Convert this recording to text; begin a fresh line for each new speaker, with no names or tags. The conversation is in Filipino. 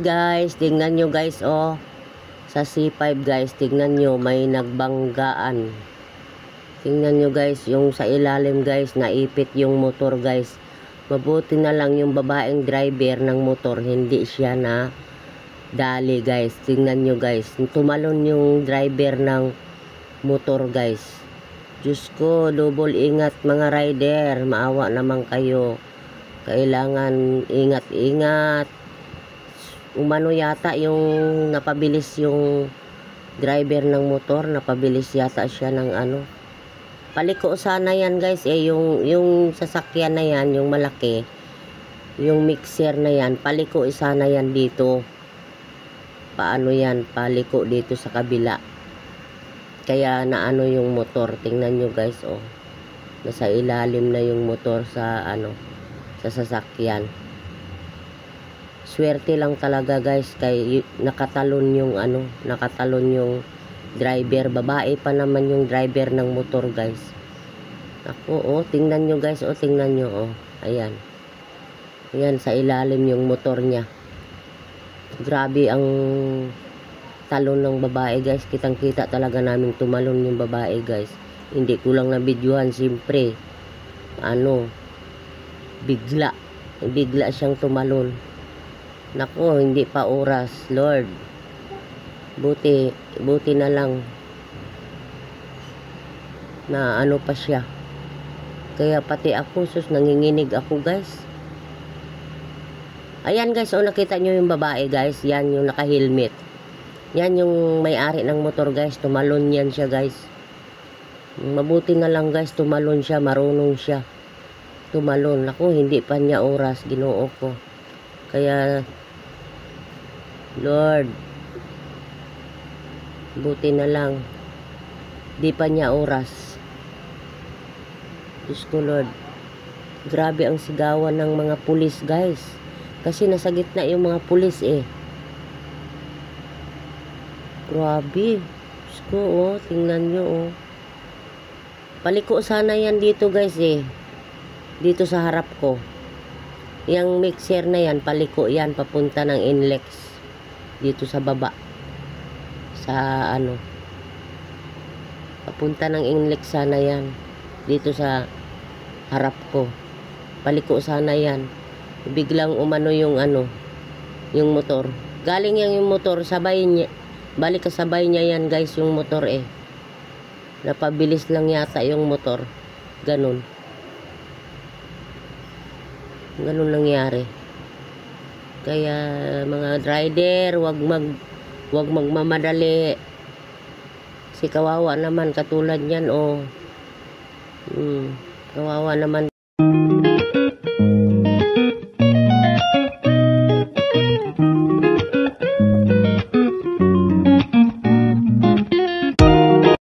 guys, tingnan nyo guys, oh. Sa C5 guys, tingnan nyo, may nagbanggaan. Tingnan nyo guys, yung sa ilalim guys, naipit yung motor guys. Mabuti na lang yung babaeng driver ng motor, hindi siya na dali guys. Tingnan nyo guys, tumalon yung driver ng motor guys. Diyos ko, double ingat mga rider, maawa naman kayo. Kailangan ingat-ingat. Umano yata yung napabilis yung driver ng motor, napabilis yata siya ng ano. Paliko sana yan guys, yung sasakyan na yan, yung malaki, yung mixer na yan, paliko sana yan dito. Paano yan, paliko dito sa kabila. Kaya naano yung motor, tingnan nyo guys, oh. Nasa ilalim na yung motor sa ano, sa sasakyan. Swerte lang talaga guys, kay nakatalon yung ano, nakatalon yung driver. Babae pa naman yung driver ng motor guys. Ako, oh, tingnan nyo guys, oh, tingnan nyo, oh. Ayan. Ayan, sa ilalim yung motor niya. Grabe ang talon ng babae guys. Kitang kita talaga namin tumalon yung babae guys. Hindi ko lang nabidyohan, siyempre. Ano, bigla siyang tumalon. Naku, hindi pa oras, Lord. Buti na lang na ano pa siya. Kaya pati ako, sus, nanginginig ako guys. Ayan guys, oh, nakita nyo yung babae guys. Yan yung naka-helmet. Yan yung may-ari ng motor guys. Tumalon yan siya guys. Mabuti na lang guys, tumalon siya, marunong siya tumalon. Naku, hindi pa niya oras, Ginoo ko. Kaya Lord, buti na lang di pa niya oras. Diyos ko Lord, grabe ang sigawan ng mga pulis guys, kasi nasa gitna yung mga pulis eh. Grabe. Diyos ko, oh, tingnan nyo, oh. Paliko sana yan dito guys eh, dito sa harap ko. Yang mixer na yan, paliko yan papunta ng NLEX dito sa baba, sa ano, papunta ng NLEX sana yan, dito sa harap ko. Paliko sana yan. Biglang umano yung ano, yung motor, galing yan yung motor, sabay niya, balik kasabay niya yan guys yung motor eh. Napabilis lang yata yung motor, ganun nangyari. Kaya mga rider, wag magmamadali. Si kawawa naman katulad niyan, oh. Kawawa naman